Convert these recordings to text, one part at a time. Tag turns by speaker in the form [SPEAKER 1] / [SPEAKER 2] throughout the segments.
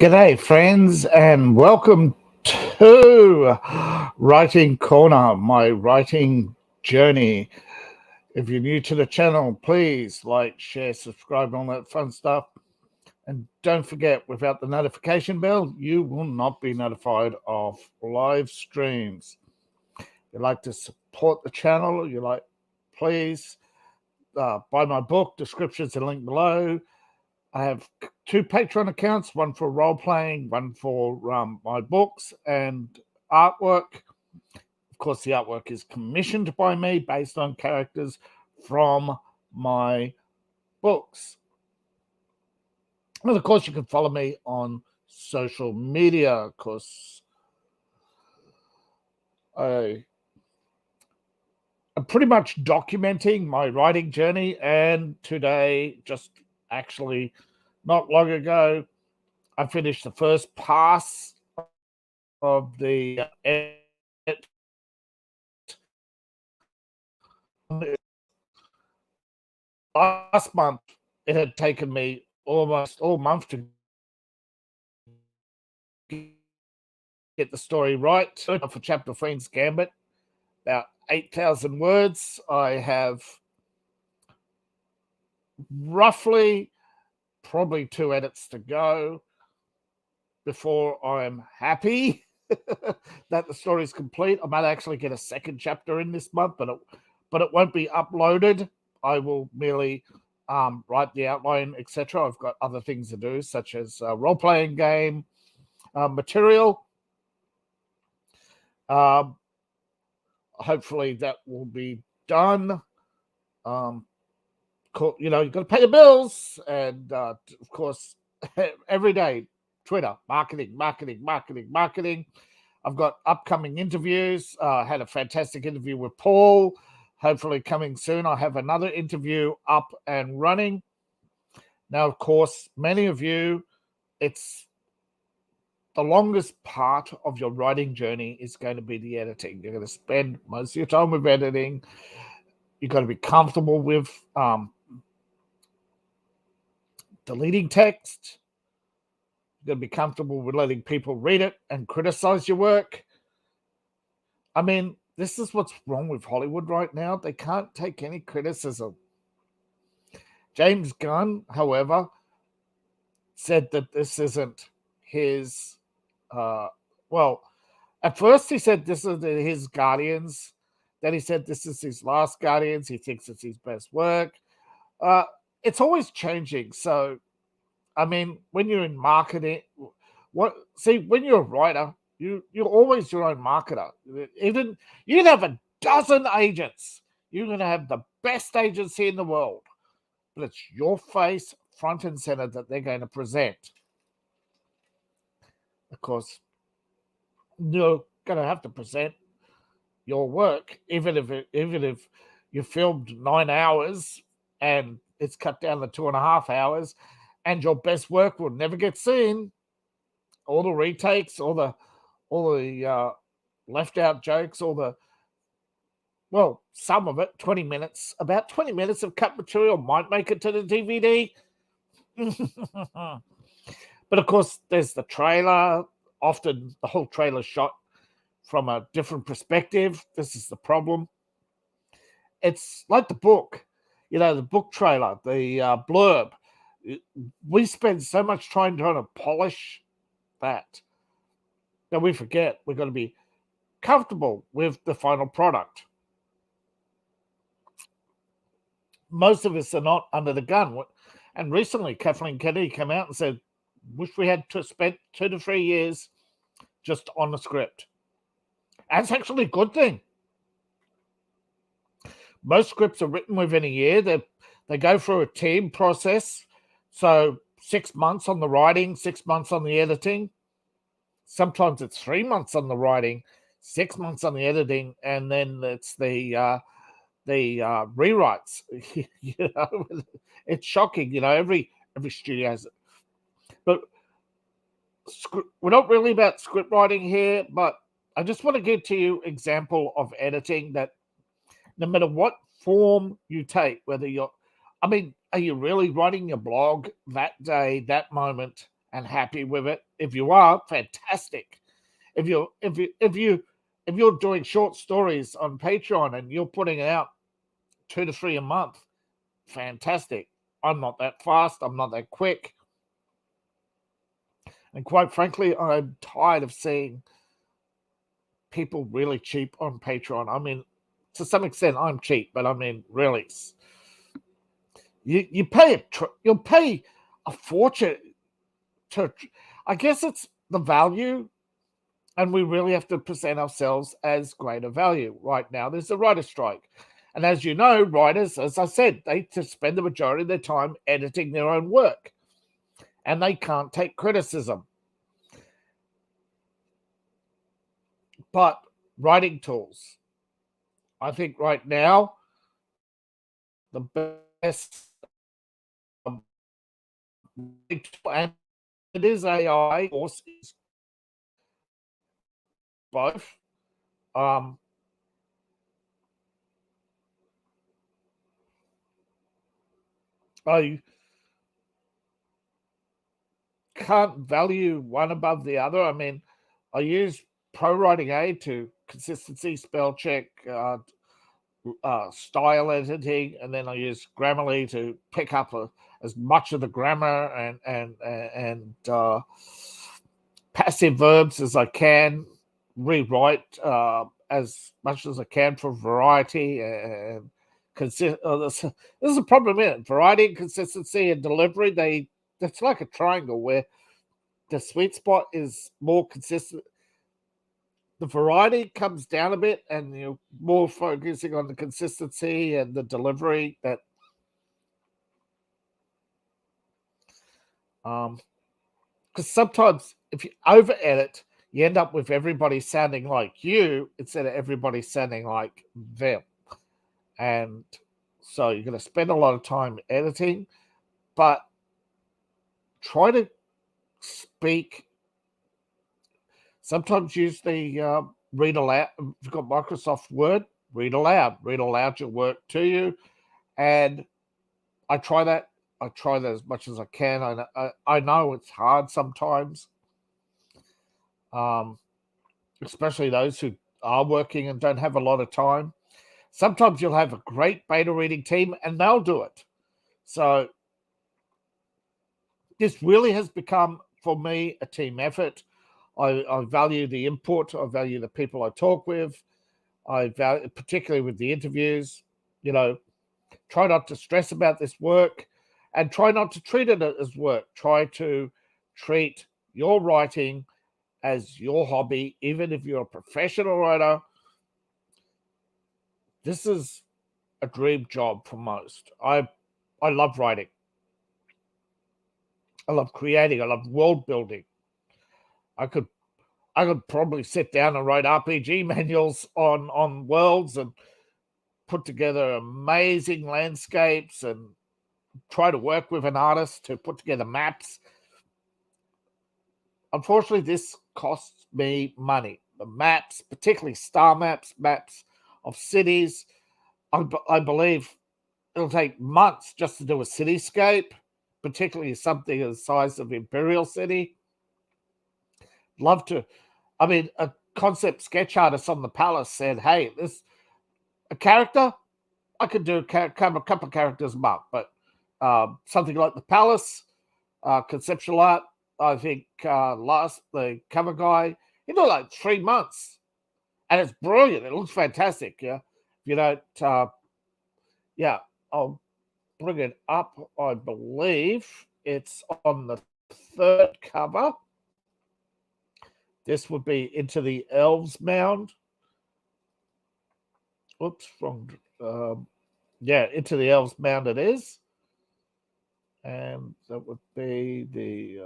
[SPEAKER 1] G'day, friends, and welcome to Writing Corner, my writing journey. If you're new to the channel, please like, share, subscribe, all that fun stuff. And don't forget, without the notification bell, you will not be notified of live streams. If you'd like to support the channel, please buy my book. Description's a link below. I have two Patreon accounts, one for role-playing, one for my books and artwork. Of course, the artwork is commissioned by me based on characters from my books. And, of course, you can follow me on social media. Of course, I'm pretty much documenting my writing journey, and today, just actually not long ago, I finished the first pass of the edit. Last month, it had taken me almost all month to get the story right. For Chapter Friend's Gambit, about 8,000 words. I have roughly probably 2 edits to go before I'm happy that the story is complete. I might actually get a second chapter in this month, but it won't be uploaded. I will merely write the outline, etc. I've got other things to do, such as role-playing game material. Hopefully that will be done. You've got to pay the bills, and of course, every day, Twitter, marketing. I've got upcoming interviews. I had a fantastic interview with Paul. Hopefully coming soon. I have another interview up and running. Now, of course, many of you, it's the longest part of your writing journey is going to be the editing. You're going to spend most of your time with editing. You've got to be comfortable with deleting text. You're going to be comfortable with letting people read it and criticize your work. I mean, this is what's wrong with Hollywood right now. They can't take any criticism. James Gunn, however, said that this isn't his, at first he said this is his Guardians. Then he said this is his last Guardians. He thinks it's his best work. It's always changing. So, I mean, when you're in marketing, when you're a writer, you're always your own marketer. Even you can have a dozen agents. You're going to have the best agency in the world, but it's your face front and center that they're going to present. Of course, you're going to have to present your work, even if you filmed 9 hours and it's cut down to 2.5 hours, and your best work will never get seen. All the retakes, all the left out jokes, some of it, 20 minutes, about 20 minutes of cut material might make it to the DVD. But of course, there's the trailer. Often the whole trailer shot from a different perspective. This is the problem. It's like the book, the book trailer, the blurb. We spend so much time trying to polish that we forget we've got to be comfortable with the final product. Most of us are not under the gun. And recently, Kathleen Kennedy came out and said, wish we had to spend 2 to 3 years just on the script. That's actually a good thing. Most scripts are written within a year. They go through a team process. So 6 months on the writing, 6 months on the editing. Sometimes it's 3 months on the writing, 6 months on the editing, and then it's the rewrites. It's shocking. Every studio has it. But we're not really about script writing here, but I just want to give to you an example of editing that no matter what form you take, whether are you really writing your blog that day, that moment, and happy with it. If you are, fantastic. If you're doing short stories on Patreon and you're putting out 2 to 3 a month, fantastic. I'm not that fast. I'm not that quick. And quite frankly, I'm tired of seeing people really cheap on Patreon. I mean, to some extent, I'm cheap, but I mean, really, you'll pay a fortune to. I guess it's the value, and we really have to present ourselves as greater value. Right now, there's a writer strike, and as you know, writers, as I said, they spend the majority of their time editing their own work, and they can't take criticism. But writing tools, I think right now, the best, and it is AI, course is both. I can't value one above the other. I mean, I use ProWritingAid to consistency, spell check, style editing, and then I use Grammarly to pick up as much of the grammar and passive verbs as I can, rewrite as much as I can for variety and this is a problem in it. Variety, consistency, and delivery. It's like a triangle where the sweet spot is more consistent. The variety comes down a bit, and you're more focusing on the consistency and the delivery. That because sometimes if you over edit, you end up with everybody sounding like you instead of everybody sounding like them. And so you're going to spend a lot of time editing, but try to speak. Sometimes use the read aloud. If you've got Microsoft Word, read aloud your work to you. And I try that as much as I can. I know it's hard sometimes, especially those who are working and don't have a lot of time. Sometimes you'll have a great beta reading team and they'll do it. So this really has become, for me, a team effort. I value the input. I value the people I talk with. I value, particularly with the interviews, try not to stress about this work and try not to treat it as work. Try to treat your writing as your hobby, even if you're a professional writer. This is a dream job for most. I love writing. I love creating. I love world building. I could probably sit down and write RPG manuals on worlds and put together amazing landscapes and try to work with an artist to put together maps. Unfortunately, this costs me money. The maps, particularly star maps of cities, I believe it'll take months just to do a cityscape, particularly something the size of Imperial City. Love to. I mean, a concept sketch artist on the Palace said, hey, this a character, I could do a couple of characters a month, but something like the Palace, conceptual art, I think the cover guy, he did like 3 months. And it's brilliant. It looks fantastic. Yeah. If you don't, I'll bring it up. I believe it's on the 3rd cover. This would be Into the Elves Mound. Oops, wrong. Into the Elves Mound it is. And that would be the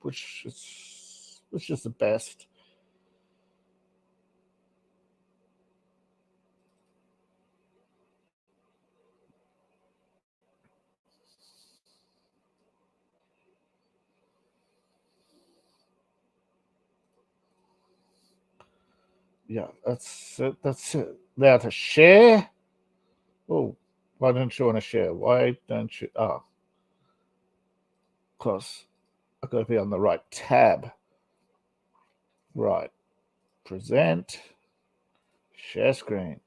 [SPEAKER 1] which is the best. Yeah, that's it. That's it. Now to share. Oh, why don't you want to share? Why don't you? Close. I've got to be on the right tab. Right. Present. Share screen.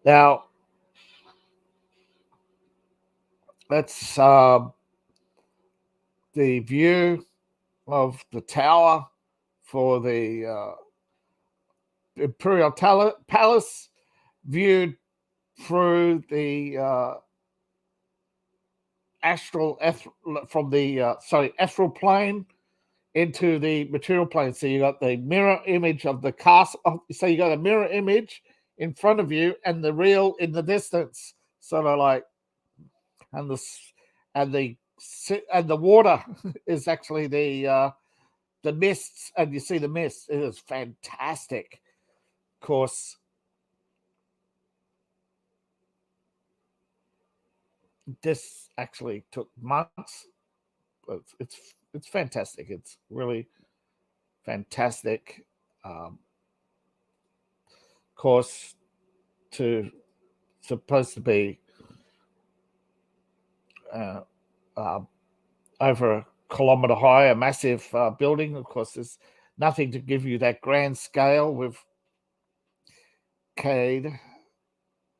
[SPEAKER 1] Now, that's the view of the tower for the Imperial Palace, viewed through the astral plane into the material plane. So you got the mirror image of the castle. So you got a mirror image in front of you and the real in the distance, sort of like, and the water is actually the mists, and you see the mist. It is fantastic. Of course, this actually took months. But it's fantastic. It's really fantastic. Of course, supposed to be over a kilometre high, a massive building. Of course, there's nothing to give you that grand scale with Cade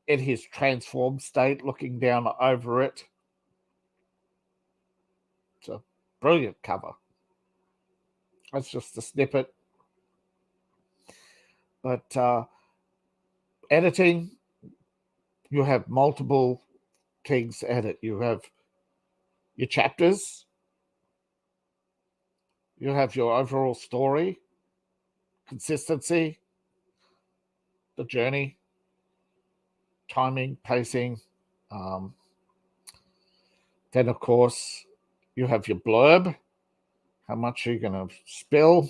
[SPEAKER 1] in his transformed state looking down over it. It's a brilliant cover. That's just a snippet. But editing, you have multiple things to edit. You have your chapters, you have your overall story, consistency, the journey, timing, pacing. Then, of course, you have your blurb, how much you're going to spill,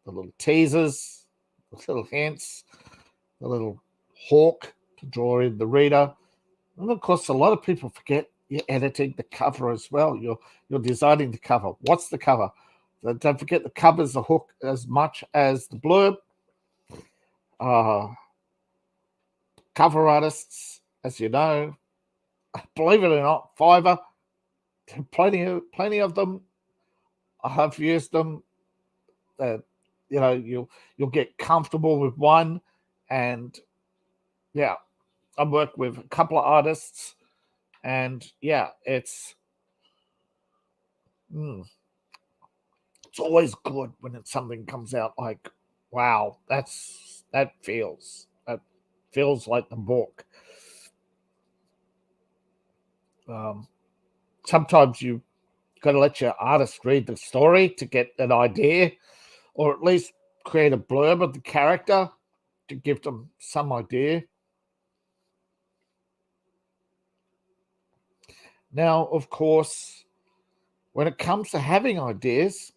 [SPEAKER 1] the little teasers, the little hints, the little hawk to draw in the reader. And, of course, a lot of people forget you're editing the cover as well. You're designing the cover. What's the cover? Don't forget the cover's the hook as much as the blurb. Cover artists, as you know, believe it or not, Fiverr, plenty of them. I have used them. You'll get comfortable with one, and yeah, I work with a couple of artists, and yeah, it's always good when something comes out like, wow, that feels like the book. Sometimes you got to let your artist read the story to get an idea, or at least create a blurb of the character to give them some idea. Now, of course, when it comes to having ideas,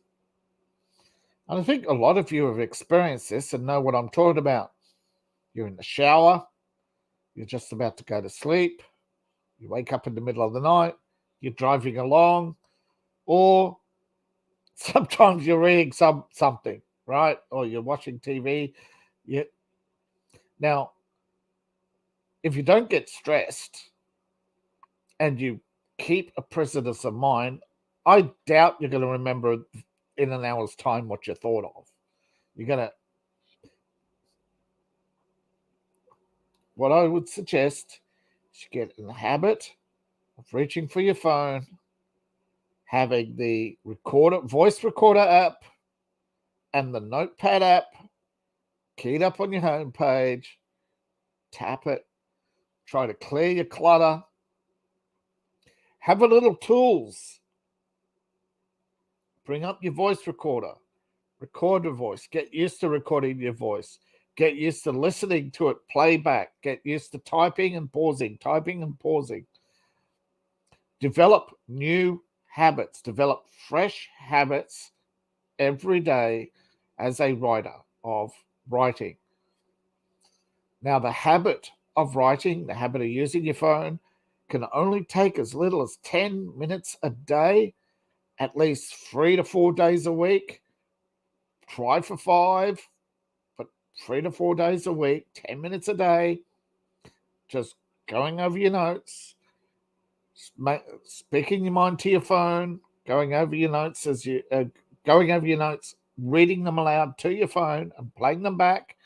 [SPEAKER 1] and I think a lot of you have experienced this and know what I'm talking about. You're in the shower, you're just about to go to sleep, you wake up in the middle of the night, you're driving along, or sometimes you're reading something, right? Or you're watching TV. Now, if you don't get stressed and you keep a presence of mind, I doubt you're going to remember in an hour's time what you thought of. What I would suggest is you get in the habit of reaching for your phone, having the voice recorder app and the notepad app keyed up on your home page. Tap it, try to clear your clutter. Have a little tools. Bring up your voice recorder. Record your voice. Get used to recording your voice. Get used to listening to it playback. Get used to typing and pausing. Develop new habits. Develop fresh habits every day as a writer of writing. Now, the habit of writing, the habit of using your phone, can only take as little as 10 minutes a day, at least 3 to 4 days a week. Try for 5, but 3 to 4 days a week, 10 minutes a day, just going over your notes, speaking your mind to your phone, going over your notes reading them aloud to your phone and playing them back.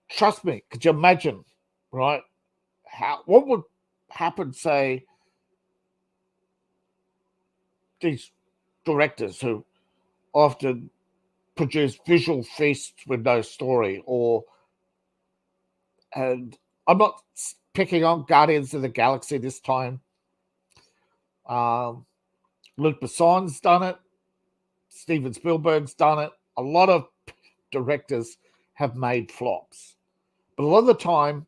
[SPEAKER 1] Trust me, could you imagine, right? What would happen, say, these directors who often produce visual feasts with no story, and I'm not picking on Guardians of the Galaxy this time. Luc Besson's done it. Steven Spielberg's done it. A lot of directors have made flops. But a lot of the time,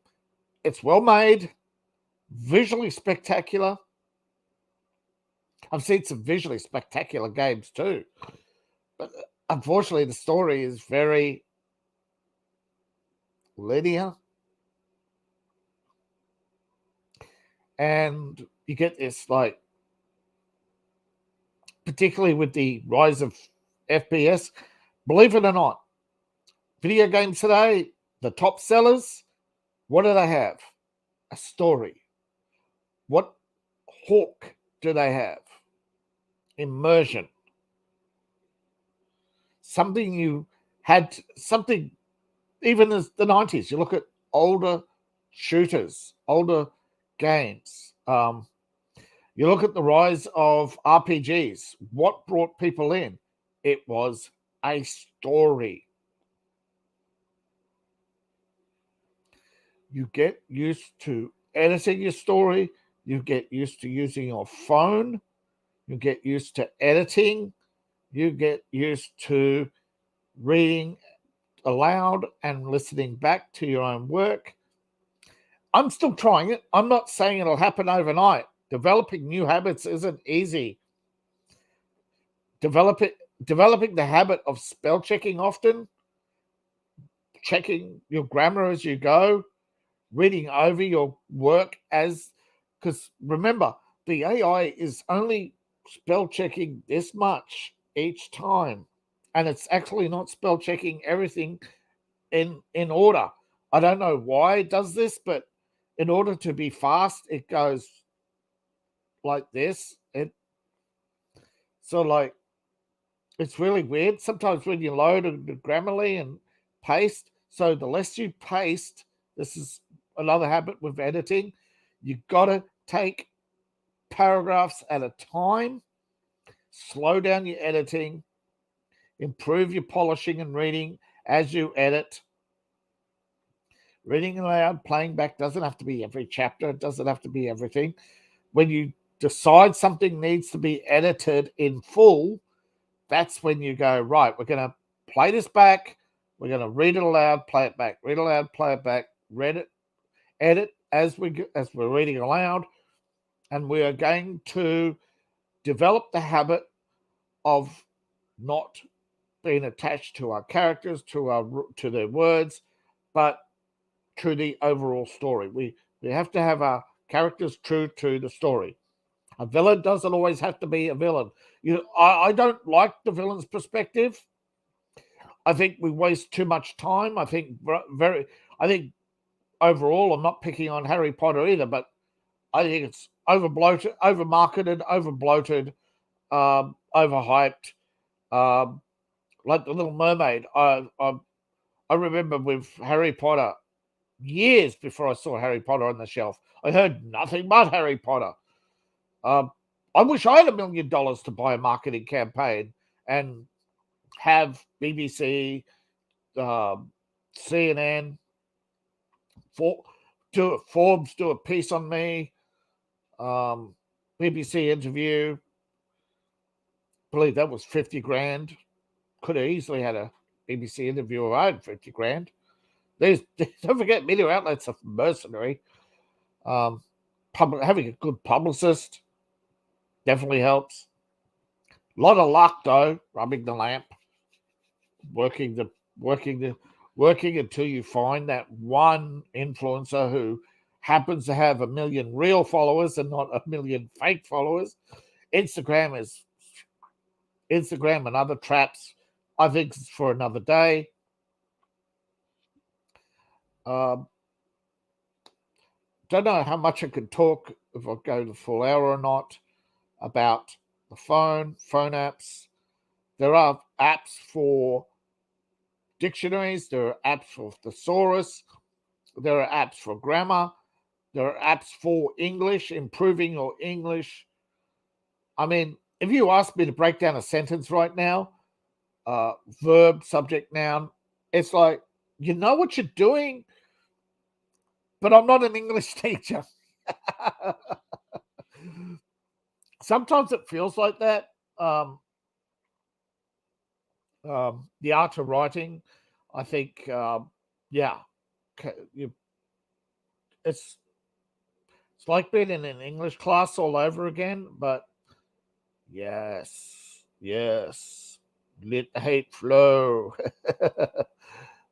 [SPEAKER 1] it's well made, visually spectacular. I've seen some visually spectacular games too. But unfortunately, the story is very linear. And you get this, like, particularly with the rise of FPS, believe it or not, video games today, the top sellers, what do they have? A story. What hook do they have? Immersion. Something even as the 90s, you look at older shooters, older games. You look at the rise of RPGs. What brought people in? It was a story. You get used to editing your story. You get used to using your phone. You get used to editing. You get used to reading aloud and listening back to your own work. I'm still trying it. I'm not saying it'll happen overnight. Developing new habits isn't easy. Developing the habit of spell checking often, checking your grammar as you go, reading over your work because remember, the AI is only spell checking this much each time, and it's actually not spell checking everything in order. I don't know why it does this, but in order to be fast, it goes like this. It's really weird. Sometimes when you load Grammarly and paste, so the less you paste, this is another habit with editing, you got to take paragraphs at a time, slow down your editing, improve your polishing and reading as you edit. Reading aloud, playing back doesn't have to be every chapter. It doesn't have to be everything. When you decide something needs to be edited in full, that's when you go, right, we're going to play this back. We're going to read it aloud, play it back, read it aloud, play it back, edit as we're reading aloud. And we are going to develop the habit of not being attached to our characters, to their words, but to the overall story. We have to have our characters true to the story. A villain doesn't always have to be a villain. I don't like the villain's perspective. I think we waste too much time. I think overall, I'm not picking on Harry Potter either, but I think it's overbloated, overmarketed, overbloated, overhyped. Like the Little Mermaid. I remember with Harry Potter, years before I saw Harry Potter on the shelf, I heard nothing but Harry Potter. I wish I had $1 million to buy a marketing campaign and have BBC, CNN, Forbes do a piece on me, BBC interview. I believe that was 50 grand. Could have easily had a BBC interview of own 50 grand. Don't forget, media outlets are mercenary. Having a good publicist definitely helps. A lot of luck, though, rubbing the lamp, working until you find that one influencer who happens to have 1 million real followers and not 1 million fake followers. Instagram and other traps, I think it's for another day. don't know how much I could talk, if I go the full hour or not, about the phone apps. There are apps for dictionaries, there are apps for thesaurus, there are apps for grammar, there are apps for English, improving your English. I mean, if you ask me to break down a sentence right now, verb, subject, noun, it's like, you know what you're doing, but I'm not an English teacher. Sometimes it feels like that. The art of writing, I think, yeah, it's like being in an English class all over again. But yes, let the hate flow.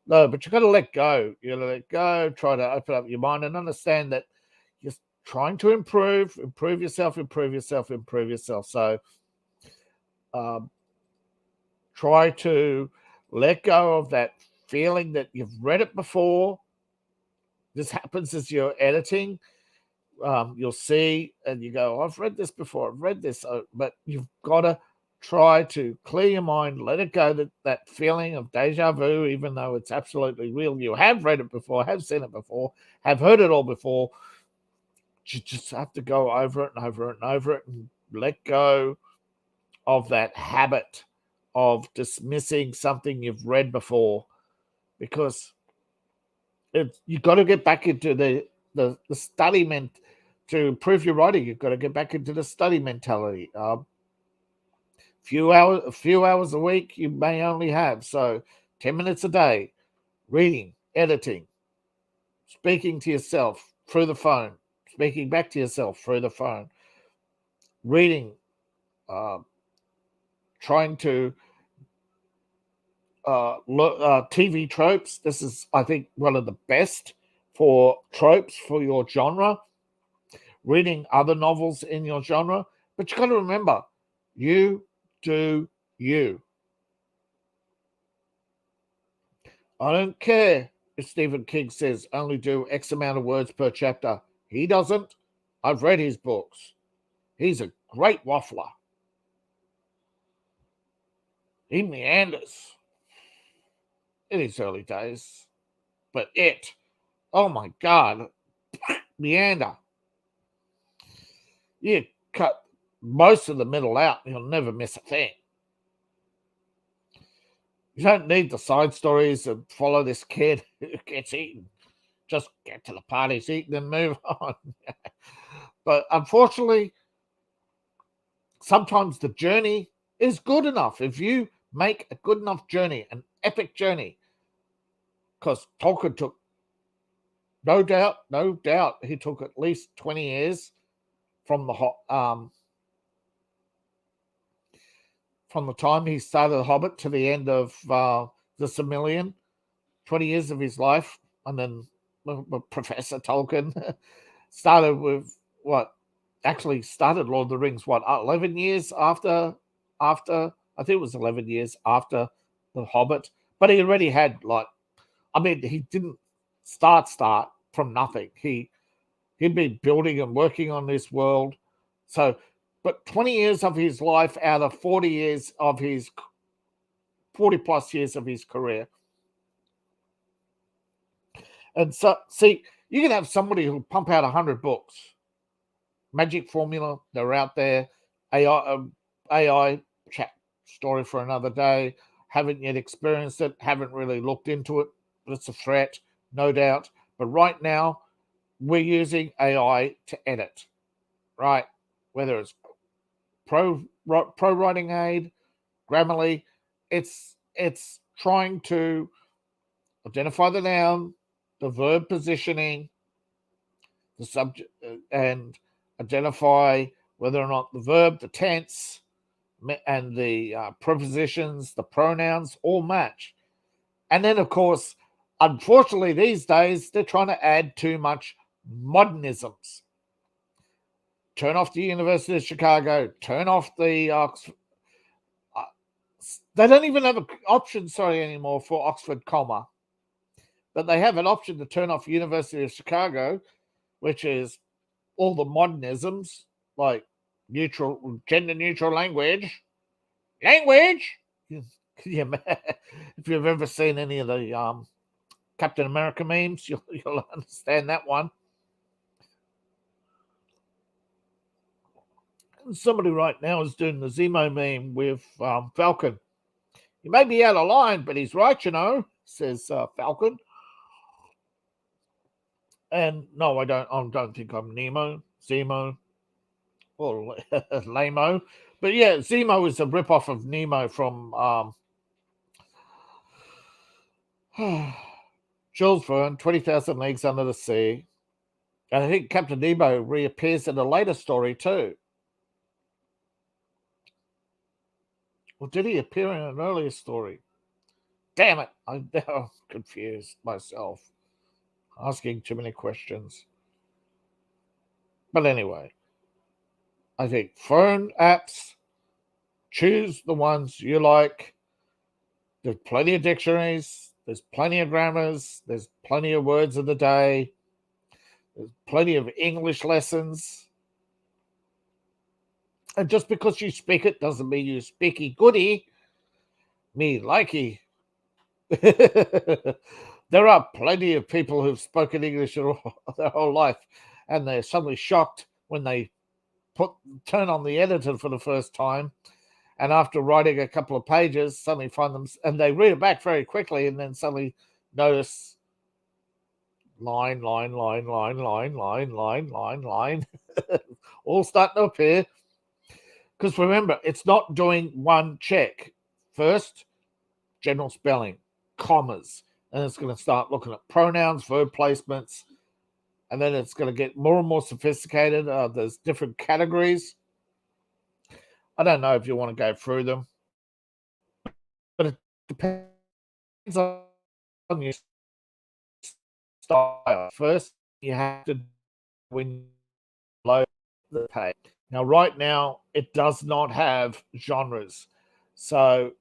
[SPEAKER 1] No, but you got to let go. You got to let go. Try to open up your mind and understand that you're trying to improve yourself. So, try to let go of that feeling that you've read it before. This happens as you're editing. You'll see and you go, I've read this before, I've read this, but you've got to try to clear your mind, let it go, that feeling of deja vu, even though it's absolutely real. You have read it before, have seen it before, have heard it all before. You just have to go over it and over it and over it and let go of that habit of dismissing something you've read before, because you've got to get back into the study to improve your writing. You've got to get back into the study mentality. A few hours a week you may only have, so 10 minutes a day, reading, editing, speaking to yourself through the phone, speaking back to yourself through the phone, reading, trying to TV tropes. This is, I think, one of the best for tropes for your genre. Reading other novels in your genre, but you got to remember, you do you. I don't care if Stephen King says only do X amount of words per chapter. He doesn't. I've read his books. He's a great waffler. He meanders in his early days, but oh my God, meander. You cut most of the middle out, you'll never miss a thing. You don't need the side stories and follow this kid who gets eaten. Just get to the part he's eaten and move on. But unfortunately, sometimes the journey is good enough. If you make a good enough journey, an epic journey, because Tolkien took, no doubt, he took at least 20 years from the time he started The Hobbit to the end of the Silmarillion, 20 years of his life. And then Professor Tolkien started with started Lord of the Rings, 11 years after, I think it was 11 years after The Hobbit. But he already had, he didn't start from nothing. He'd been building and working on this world. So, but 20 years of his life out of 40 plus years of his career. And so, see, you can have somebody who'll pump out 100 books. Magic formula, they're out there. AI chat, story for another day. Haven't yet experienced it, haven't really looked into it, but it's a threat, no doubt. But right now, we're using AI to edit, right? Whether it's ProWritingAid, Grammarly, it's trying to identify the noun, the verb positioning, the subject, and identify whether or not the verb, the tense, and the prepositions, the pronouns all match. And then, of course, unfortunately, these days, they're trying to add too much modernisms. Turn off the University of Chicago, turn off the Oxford. They don't even have an option, anymore for Oxford comma. But they have an option to turn off University of Chicago which is all the modernisms like gender neutral language. Yeah, if you've ever seen any of the Captain America memes, you'll understand that one. Somebody right now is doing the Zemo meme with Falcon. He may be out of line, but he's right, says Falcon. And no, I don't think I'm Zemo, or Lamo. But yeah, Zemo is a ripoff of Nemo from Jules Verne, 20,000 Leagues Under the Sea. And I think Captain Nemo reappears in a later story too. Or did he appear in an earlier story? Damn it, I'm now confused myself. Asking too many questions. But anyway, I think phone apps, choose the ones you like. There's plenty of dictionaries. There's plenty of grammars. There's plenty of words of the day. There's plenty of English lessons. And just because you speak it doesn't mean you speaky goody. Me likey. There are plenty of people who've spoken English their whole life, and they're suddenly shocked when they turn on the editor for the first time, and after writing a couple of pages, suddenly find them, and they read it back very quickly, and then suddenly notice line, all starting to appear. Because remember, it's not doing one check. First, general spelling, commas, and it's going to start looking at pronouns, verb placements, and then it's going to get more and more sophisticated. There's different categories. I don't know if you want to go through them, but it depends on your style. First, you have to when load the page. Now, right now, it does not have genres. So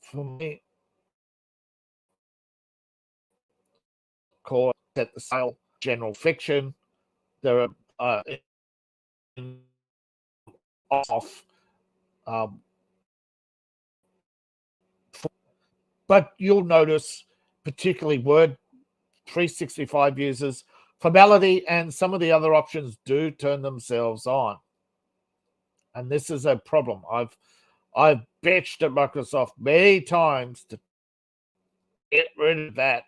[SPEAKER 1] for me, call it at the sale general fiction. There are off, but you'll notice, particularly Word 365 users, formality and some of the other options do turn themselves on, and this is a problem. I've bitched at Microsoft many times to get rid of that.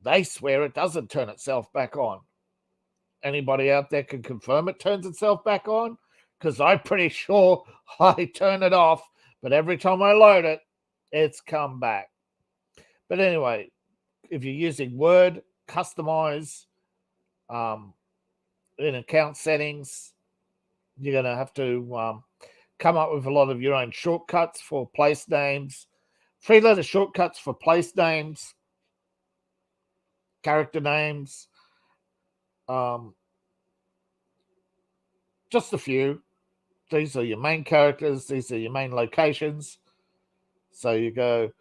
[SPEAKER 1] They swear it doesn't turn itself back on. Anybody out there can confirm it turns itself back on? Because I'm pretty sure I turn it off, but every time I load it, it's come back. But anyway, if you're using Word, customize in account settings, you're going to have to come up with a lot of your own shortcuts for place names, 3-letter shortcuts for place names, character names, just a few. These are your main characters. These are your main locations. So you go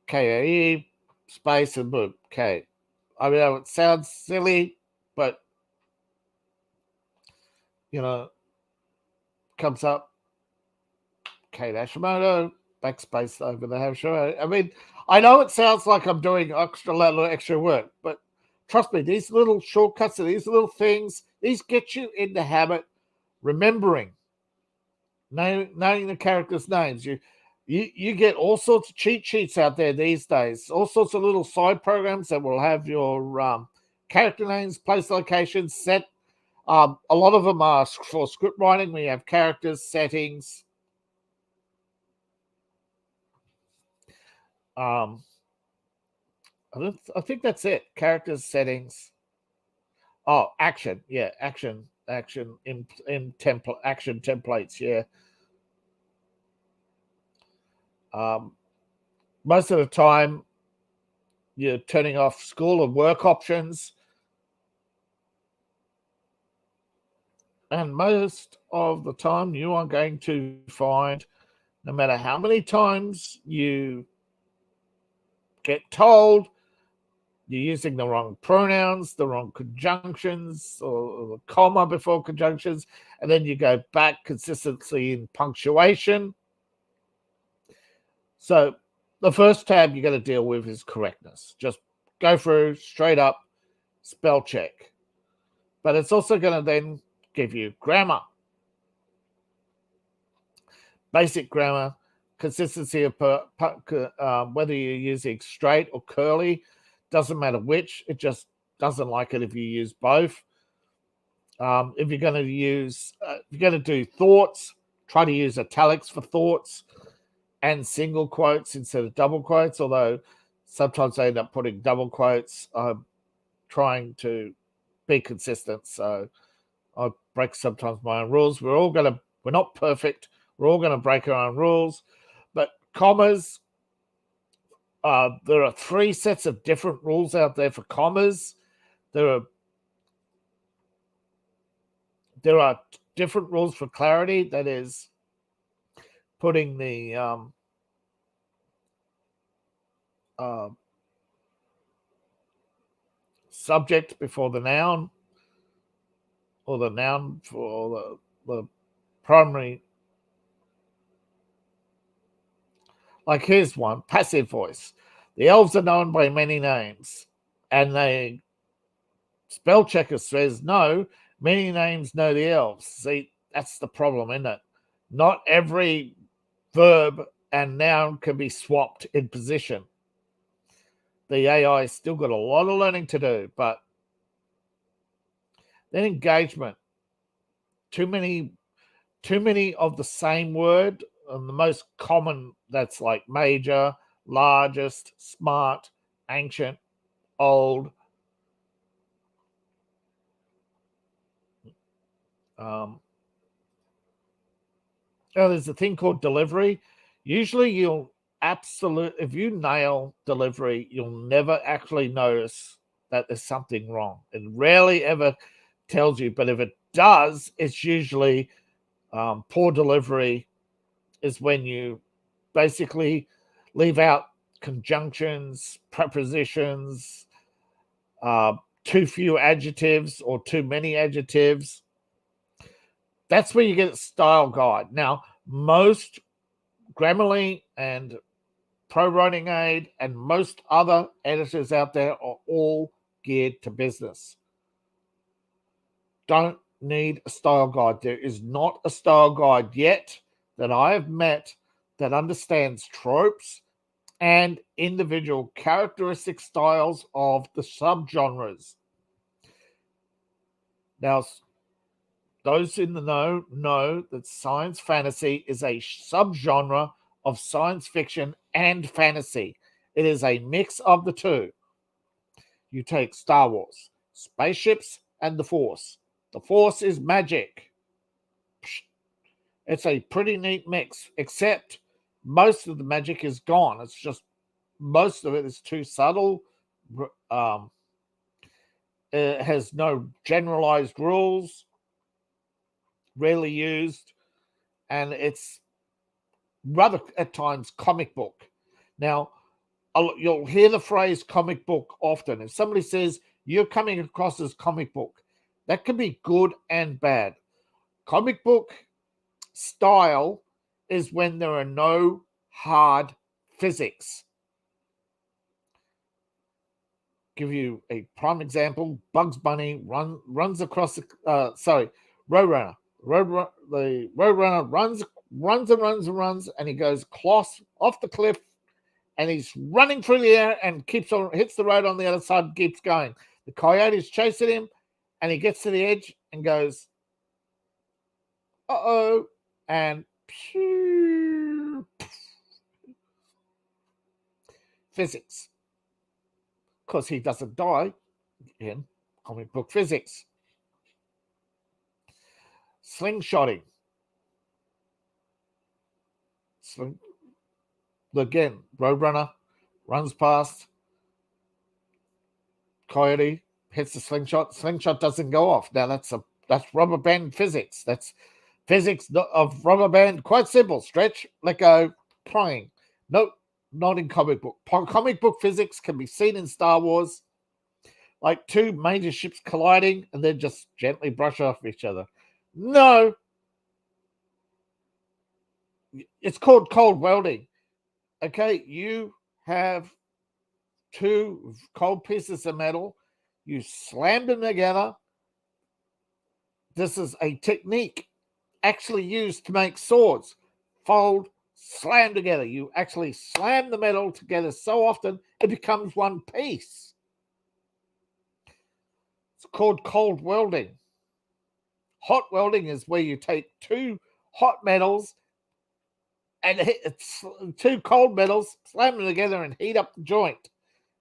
[SPEAKER 1] KAE space and boom, K. I mean, it sounds silly, but comes up Kate Hashimoto, backspace over the Hashimoto. I mean, I know it sounds like I'm doing extra work, but trust me, these little shortcuts and these little things, these get you in the habit remembering, knowing the characters' names. You get all sorts of cheat sheets out there these days, all sorts of little side programs that will have your character names, place locations, set. A lot of them are for script writing. We have characters, settings. I think that's it. Characters, settings. Oh, action. Yeah, action in template, action templates. Yeah. Most of the time, you're turning off school and work options. And most of the time, you are going to find, no matter how many times you get told you're using the wrong pronouns, the wrong conjunctions, or the comma before conjunctions, and then you go back consistency in punctuation. So the first tab you're going to deal with is correctness. Just go through straight up spell check. But it's also going to then give you grammar. Basic grammar, consistency of whether you're using straight or curly, doesn't matter which. It just doesn't like it if you use both. If you're going to do thoughts, try to use italics for thoughts and single quotes instead of double quotes, although sometimes I end up putting double quotes. I'm trying to be consistent, so I break sometimes my own rules. We're not perfect. We're all going to break our own rules. But commas, there are 3 sets of different rules out there for commas. There are different rules for clarity. That is putting the subject before the noun, or the noun for the primary. Like here's one, passive voice. The elves are known by many names, and the spell checker says no, many names know the elves. See, that's the problem, isn't it? Not every verb and noun can be swapped in position. The AI still got a lot of learning to do, but then engagement. Too many of the same word, and the most common, that's like major, largest, smart, ancient, old. There's a thing called delivery. Usually if you nail delivery, you'll never actually notice that there's something wrong. It rarely ever tells you, but if it does, it's usually poor delivery is when you basically leave out conjunctions, prepositions, too few adjectives or too many adjectives. That's where you get a style guide. Now, most Grammarly and ProWritingAid and most other editors out there are all geared to business. Don't need a style guide. There is not a style guide yet that I have met that understands tropes and individual characteristic styles of the subgenres. Now, those in the know that science fantasy is a subgenre of science fiction and fantasy. It is a mix of the two. You take Star Wars, spaceships, and the Force. The Force is magic. It's a pretty neat mix, except most of the magic is gone. It's just most of it is too subtle. It has no generalized rules, rarely used, and it's rather at times comic book. Now, you'll hear the phrase comic book often. If somebody says you're coming across as comic book, that can be good and bad. Comic book style is when there are no hard physics. Give you a prime example. Bugs Bunny runs across the Roadrunner. The Roadrunner runs, and he goes off the cliff, and he's running through the air and hits the road on the other side and keeps going. The coyote's chasing him, and he gets to the edge and goes, uh-oh, and pew, physics. Because he doesn't die in comic book physics. Slingshotting. Again, Roadrunner runs past, coyote hits the slingshot. Slingshot doesn't go off. Now that's rubber band physics. That's physics of rubber band. Quite simple. Stretch, let go, playing. Nope. not in comic book. Comic book physics can be seen in Star Wars, like two major ships colliding and then just gently brush off each other. No, it's called cold welding. Okay, you have two cold pieces of metal, you slam them together. This is a technique actually used to make swords. Fold, slam together. You actually slam the metal together so often it becomes one piece. It's called cold welding. Hot welding is where you take two hot metals and two cold metals, slam them together and heat up the joint.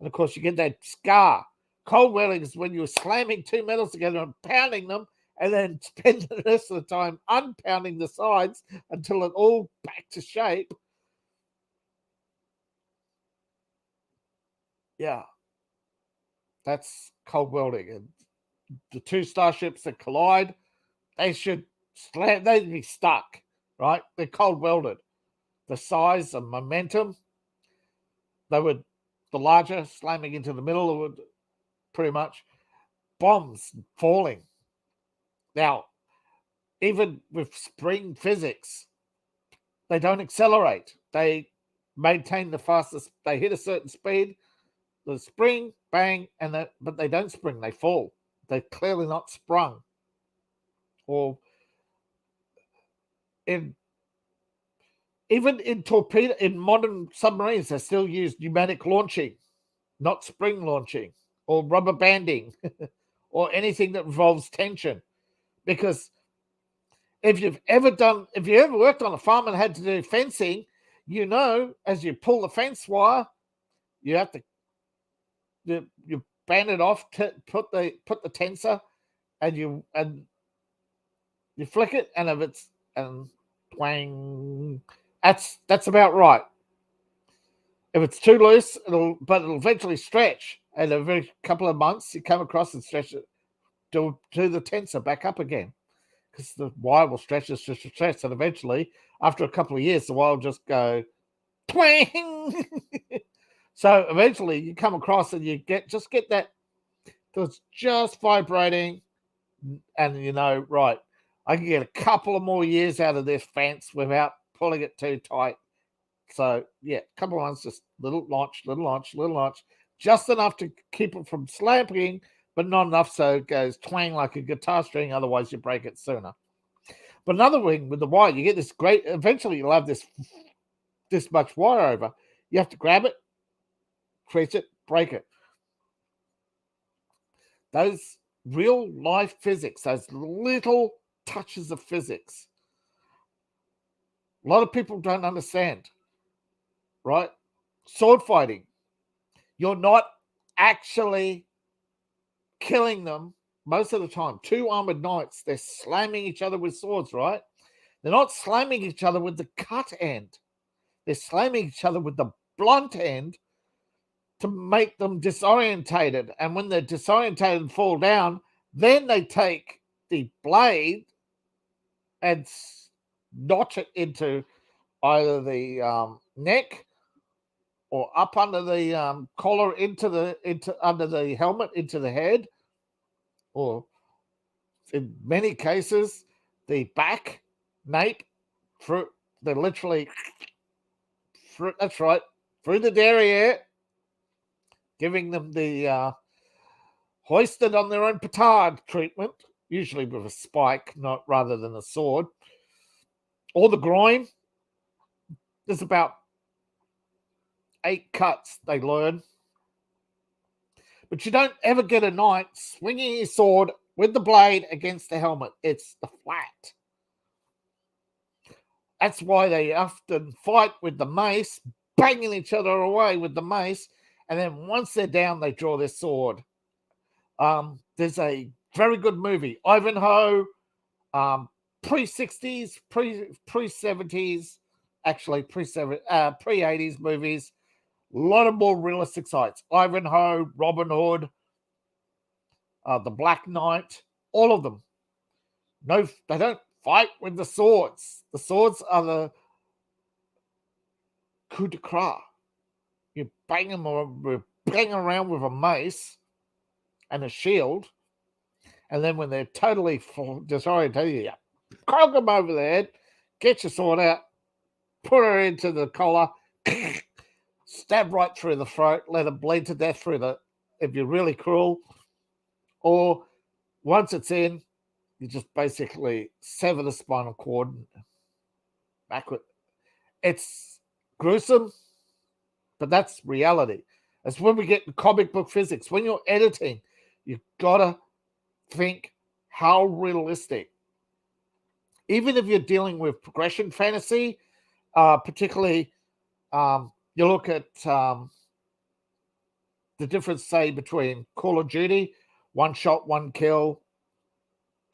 [SPEAKER 1] And of course, you get that scar. Cold welding is when you're slamming two metals together and pounding them, and then spend the rest of the time unpounding the sides until it all back to shape. Yeah, that's cold welding. And the two starships that collide, they'd be stuck, right? They're cold welded. The size and momentum, the larger slamming into the middle would pretty much bombs falling. Now, even with spring physics, they don't accelerate. They maintain the fastest. They hit a certain speed, the spring, bang, but they don't spring. They fall. They're clearly not sprung. Or even in modern submarines, they still use pneumatic launching, not spring launching, or rubber banding, or anything that involves tension. Because if you've ever worked on a farm and had to do fencing, as you pull the fence wire, you have to you band it off, put the tensor, and you flick it, and twang. That's about right. If it's too loose, it'll eventually stretch, and every couple of months you come across and stretch it to the tensor back up again, because the wire will stretch, and eventually, after a couple of years, the wire will just go twang. So eventually, you come across and you get that that's just vibrating, and right, I can get a couple of more years out of this fence without pulling it too tight. So yeah, a couple of months, just little launch, just enough to keep it from slapping, but not enough so it goes twang like a guitar string. Otherwise, you break it sooner. But another thing with the wire, you get this great. Eventually, you'll have this much wire over. You have to grab it, crease it, break it. Those real life physics, those little touches of physics, a lot of people don't understand, right? Sword fighting, you're not actually killing them most of the time. Two armored knights, they're slamming each other with swords, right? They're not slamming each other with the cut end. They're slamming each other with the blunt end to make them disorientated. And when they're disorientated and fall down, then they take the blade and notch it into either the neck or up under the collar, under the helmet, into the head, or in many cases the back, nape. They're literally that's right, through the derriere, giving them the hoisted on their own petard treatment, usually with a spike, not rather than a sword. Or the groin. There's about 8 cuts they learn. But you don't ever get a knight swinging his sword with the blade against the helmet. It's the flat. That's why they often fight with the mace, banging each other away with the mace. And then once they're down, they draw their sword. There's a very good movie, Ivanhoe, pre-60s, pre-70s, actually pre-80s movies. A lot of more realistic sites. Ivanhoe, Robin Hood, the Black Knight, all of them. No, they don't fight with the swords. The swords are the coup de grace. You bang them around with a mace and a shield, and then when they're totally disorientated, you conk them over the head, get your sword out, put her into the collar, stab right through the throat, let her bleed to death if you're really cruel. Or once it's in, you just basically sever the spinal cord backward. It's gruesome, but that's reality. That's when we get in comic book physics. When you're editing, you've got to think how realistic. Even if you're dealing with progression fantasy, particularly you look at the difference, say, between Call of Duty, 1 shot, 1 kill,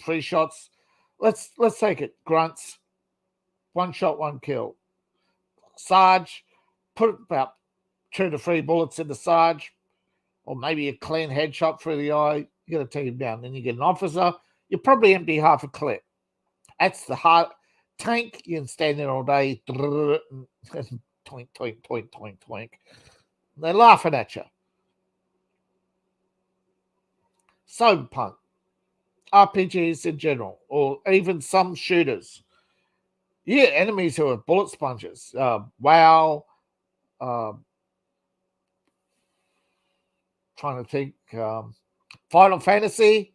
[SPEAKER 1] 3 shots. Let's take it. Grunts, 1 shot, 1 kill. Sarge, put about 2 to 3 bullets in the Sarge, or maybe a clean headshot through the eye. You got to take him down. Then you get an officer. You probably empty half a clip. That's the hard tank. You can stand there all day. Toink, toink, toink, toink, toink. They're laughing at you. Cyberpunk, RPGs in general, or even some shooters. Yeah, enemies who are bullet sponges. WoW. Trying to think. Final Fantasy.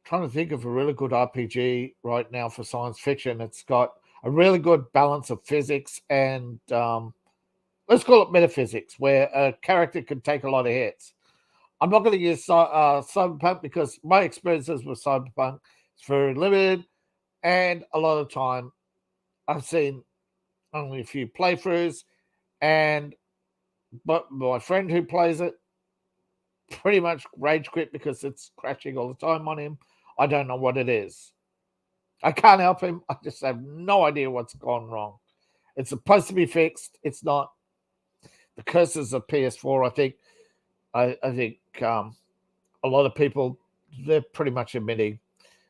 [SPEAKER 1] Trying to think of a really good RPG right now for science fiction. It's got a really good balance of physics and let's call it metaphysics, where a character can take a lot of hits. I'm not going to use Cyberpunk because my experiences with Cyberpunk is very limited, and a lot of time I've seen only a few playthroughs, but my friend who plays it pretty much rage quit because it's crashing all the time on him. I don't know what it is. I can't help him. I just have no idea what's gone wrong. It's supposed to be fixed. It's not. The curses of PS4, I think. I think a lot of people, they're pretty much admitting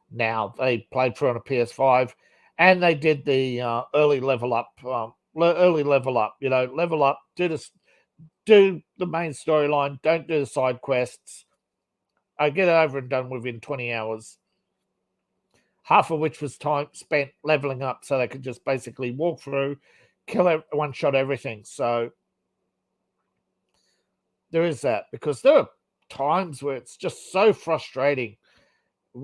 [SPEAKER 1] now they played through on a PS5 and they did the early level up. You know, level up. Do the main storyline. Don't do the side quests. I get it over and done within 20 hours. Half of which was time spent leveling up so they could just basically walk through, kill one shot everything. So there is that, because there are times where it's just so frustrating.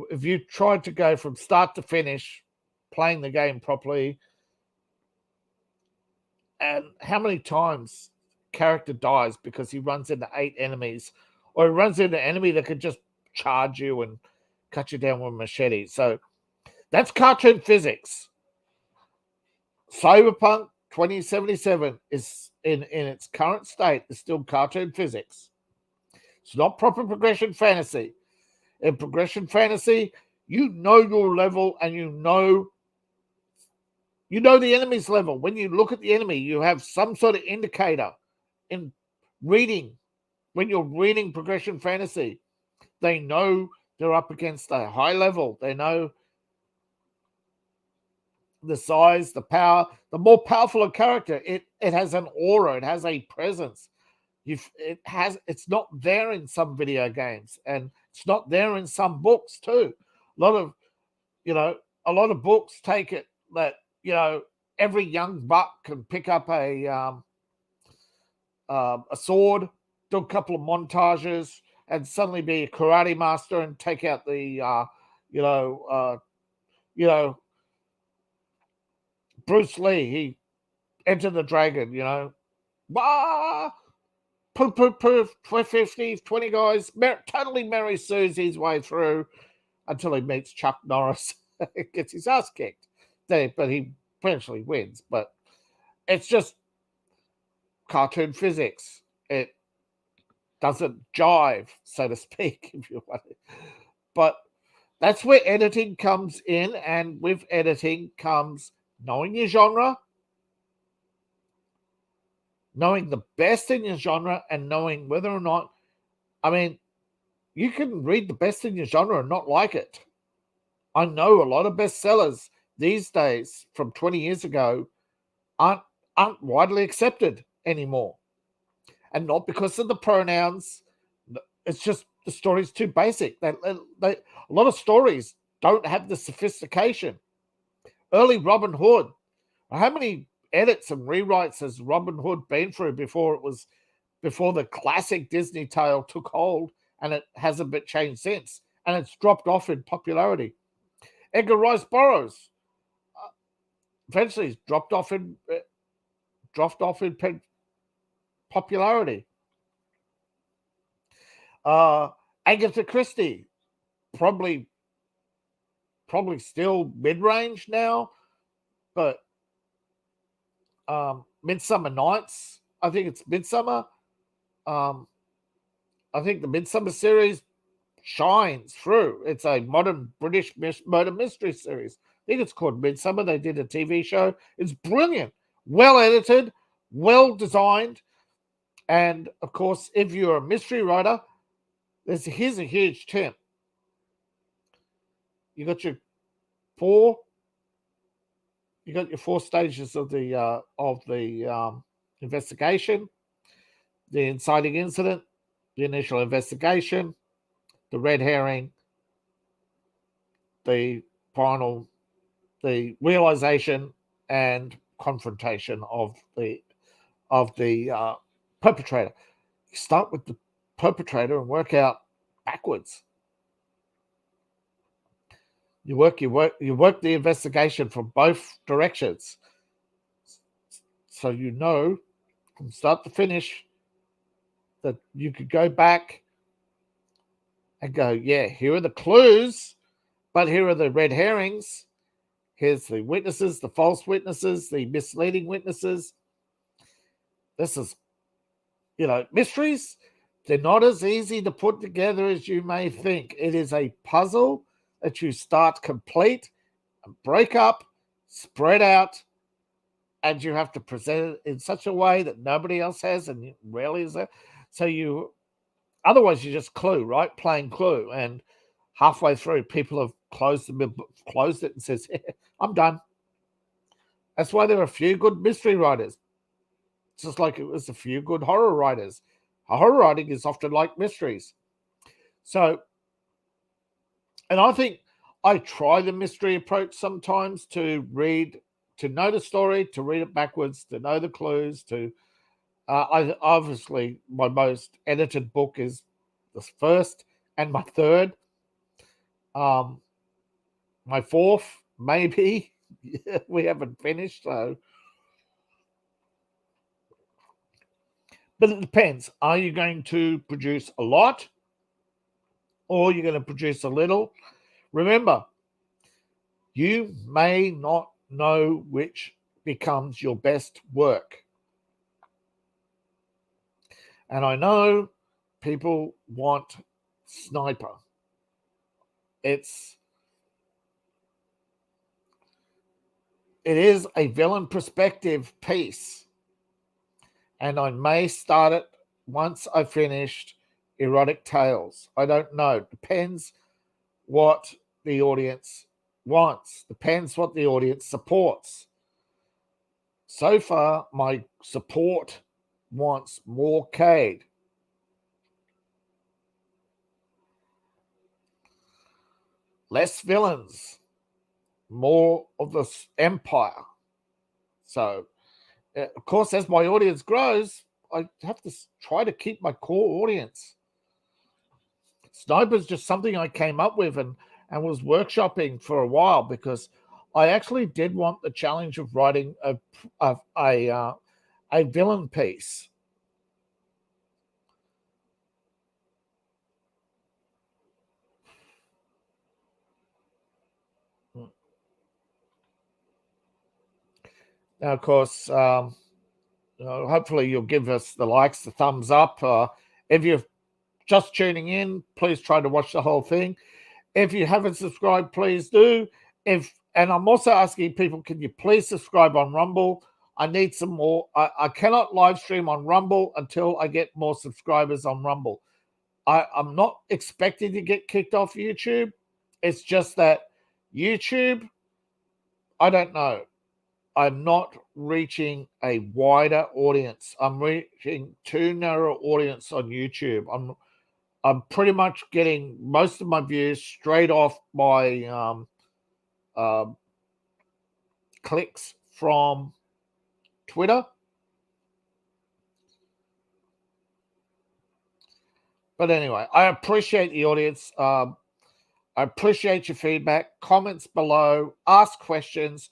[SPEAKER 1] If you tried to go from start to finish playing the game properly, and how many times character dies because he runs into 8 enemies, or he runs into an enemy that could just charge you and cut you down with a machete. So that's cartoon physics. Cyberpunk 2077 is in its current state is still cartoon physics. It's not proper progression fantasy. In progression fantasy, you know your level and you know the enemy's level. When you look at the enemy, you have some sort of indicator. In reading, when you're reading progression fantasy, they know they're up against a high level. They know the size, the power. The more powerful a character, it has an aura, it has a presence. It's not there in some video games, and it's not there in some books too. A lot of books take it that every young buck can pick up a sword, do a couple of montages, and suddenly be a karate master and take out the Bruce Lee. He Enter the Dragon, poof, 50, 20 guys, totally Mary Sue's his way through until he meets Chuck Norris. Gets his ass kicked. But he eventually wins. But it's just cartoon physics. It doesn't jive, so to speak, if you want it. But that's where editing comes in, and with editing comes knowing your genre, knowing the best in your genre, and knowing whether or not, you can read the best in your genre and not like it. I know a lot of bestsellers these days from 20 years ago aren't widely accepted. anymore. And not because of the pronouns. It's just the story's too basic. A lot of stories don't have the sophistication. Early Robin Hood, how many edits and rewrites has Robin Hood been through before the classic Disney tale took hold, and it hasn't been changed since, and it's dropped off in popularity. Edgar Rice Burroughs eventually dropped off in popularity. Agatha Christie, probably still mid-range now, but Midsummer Nights, I think it's Midsummer. I think the Midsummer series shines through. It's a modern British murder mystery series. I think it's called Midsummer. They did a TV show. It's brilliant, well edited, well designed, and of course, if you're a mystery writer, here's a huge tip. You got your four stages of the investigation: the inciting incident, the initial investigation, the red herring, the realization and confrontation of the perpetrator. You start with the perpetrator and work out backwards. You work the investigation from both directions, so you know from start to finish that you could go back and go, yeah, here are the clues, but here are the red herrings. Here's the witnesses, the false witnesses, the misleading witnesses. This is, mysteries. They're not as easy to put together as you may think. It is a puzzle that you start complete, break up, spread out, and you have to present it in such a way that nobody else has and rarely is there. So otherwise you just Clue, right? Playing Clue. And halfway through, people have closed it and says, I'm done. That's why there are a few good mystery writers. Just like it was a few good horror writers. Horror writing is often like mysteries. So, and I think I try the mystery approach sometimes to know the story, to read it backwards, to know the clues, I obviously, my most edited book is the first and my third. My fourth, maybe. We haven't finished, so. But it depends. Are you going to produce a lot or you're going to produce a little? Remember, you may not know which becomes your best work. And I know people want Sniper. It is a villain perspective piece. And I may start it once I finished Erotic Tales. I don't know. Depends what the audience wants. Depends what the audience supports. So far, my support wants more Cade. Less villains. More of the Empire. So, of course, as my audience grows, I have to try to keep my core audience. Sniper is just something I came up with and was workshopping for a while because I actually did want the challenge of writing a villain piece. Now, of course, hopefully you'll give us the likes, the thumbs up. If you're just tuning in, please try to watch the whole thing. If you haven't subscribed, please do. And I'm also asking people, can you please subscribe on Rumble? I need some more. I cannot live stream on Rumble until I get more subscribers on Rumble. I'm not expecting to get kicked off YouTube. It's just that YouTube, I don't know. I'm not reaching a wider audience. I'm reaching too narrow audience on YouTube. I'm pretty much getting most of my views straight off by clicks from Twitter. But anyway, I appreciate the audience. I appreciate your feedback. Comments below. Ask questions.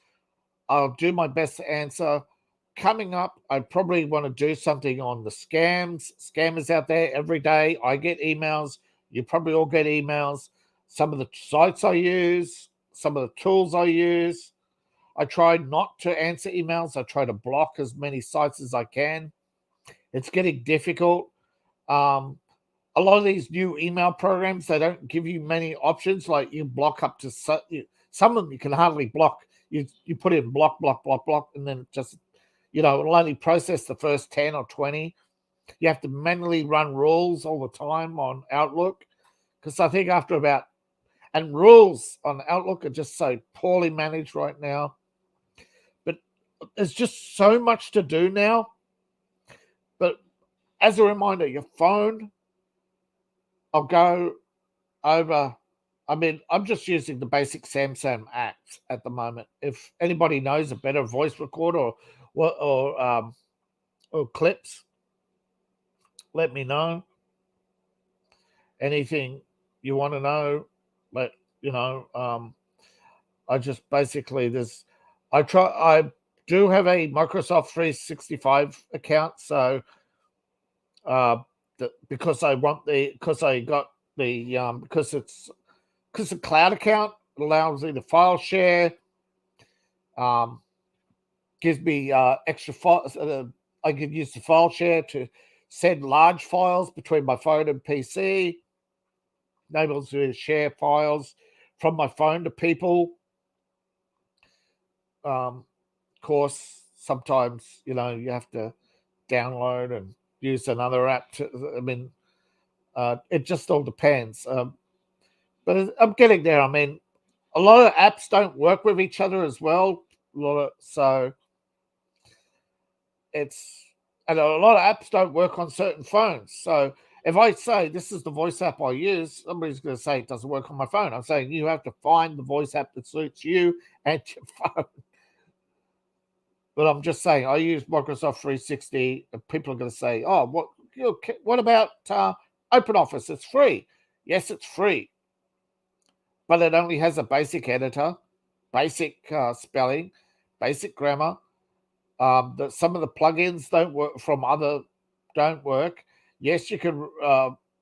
[SPEAKER 1] I'll do my best to answer. Coming up, I probably want to do something on the scammers out there every day. I get emails. You probably all get emails. Some of the sites I use, some of the tools I use. I try not to answer emails. I try to block as many sites as I can. It's getting difficult. A lot of these new email programs, they don't give you many options. Like you block up to some of them you can hardly block. You put in block, and then just, it'll only process the first 10 or 20. You have to manually run rules all the time on Outlook, because I think and rules on Outlook are just so poorly managed right now. But there's just so much to do now. But as a reminder, your phone, I'll go over. I mean, I'm just using the basic Samsung apps at the moment. If anybody knows a better voice recorder or clips, let me know. Anything you want to know, but I just basically I do have a Microsoft 365 account, so because it's a cloud account, it allows me to file share, gives me extra files. I could use the file share to send large files between my phone and PC, able to share files from my phone to people. Of course, sometimes you have to download and use another app it just all depends. But I'm getting there. I mean, a lot of apps don't work with each other as well. And a lot of apps don't work on certain phones. So if I say this is the voice app I use, somebody's going to say it doesn't work on my phone. I'm saying you have to find the voice app that suits you and your phone. But I'm just saying, I use Microsoft 360. And people are going to say, "Oh, what about OpenOffice? It's free." Yes, it's free, but it only has a basic editor, basic spelling, basic grammar. Some of the plugins don't work. Yes, you can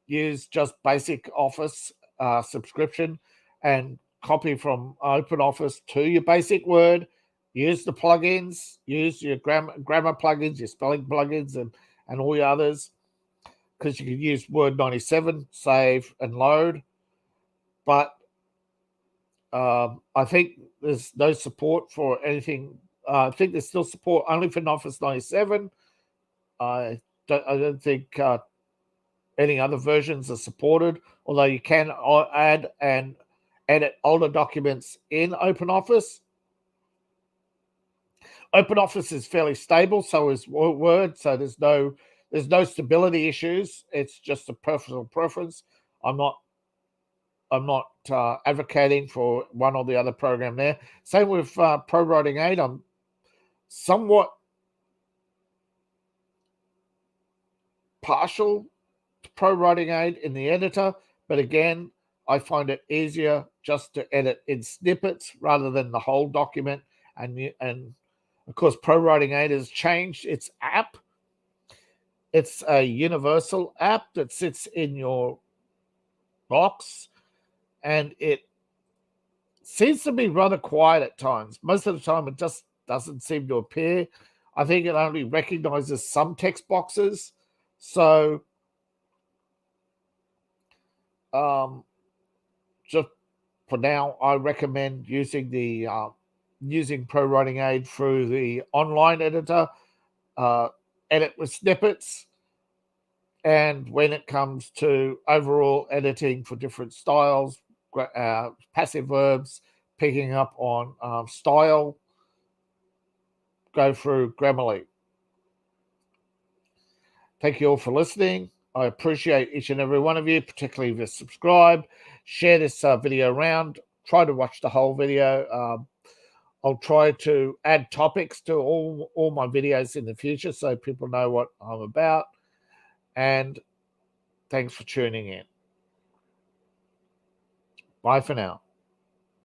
[SPEAKER 1] use just basic Office subscription and copy from OpenOffice to your basic Word. Use the plugins, use your grammar plugins, your spelling plugins, and all your others, because you can use Word 97, save and load. But I think there's no support for anything. I think there's still support only for Office 97. I don't think any other versions are supported, although you can add and edit older documents in OpenOffice. OpenOffice is fairly stable, so is Word, so there's no stability issues. It's just a personal preference. I'm not advocating for one or the other program there. Same with ProWritingAid. I'm somewhat partial to ProWritingAid in the editor, but again, I find it easier just to edit in snippets rather than the whole document. And of course, ProWritingAid has changed its app. It's a universal app that sits in your box, and it seems to be rather quiet at times. Most of the time, it just doesn't seem to appear. I think it only recognizes some text boxes. So just for now, I recommend using ProWritingAid through the online editor, edit with snippets. And when it comes to overall editing for different styles, passive verbs, picking up on style, go through Grammarly. Thank you all for listening. I appreciate each and every one of you, particularly if you subscribe. Share this video around. Try to watch the whole video. I'll try to add topics to all my videos in the future so people know what I'm about. And thanks for tuning in. Bye for now.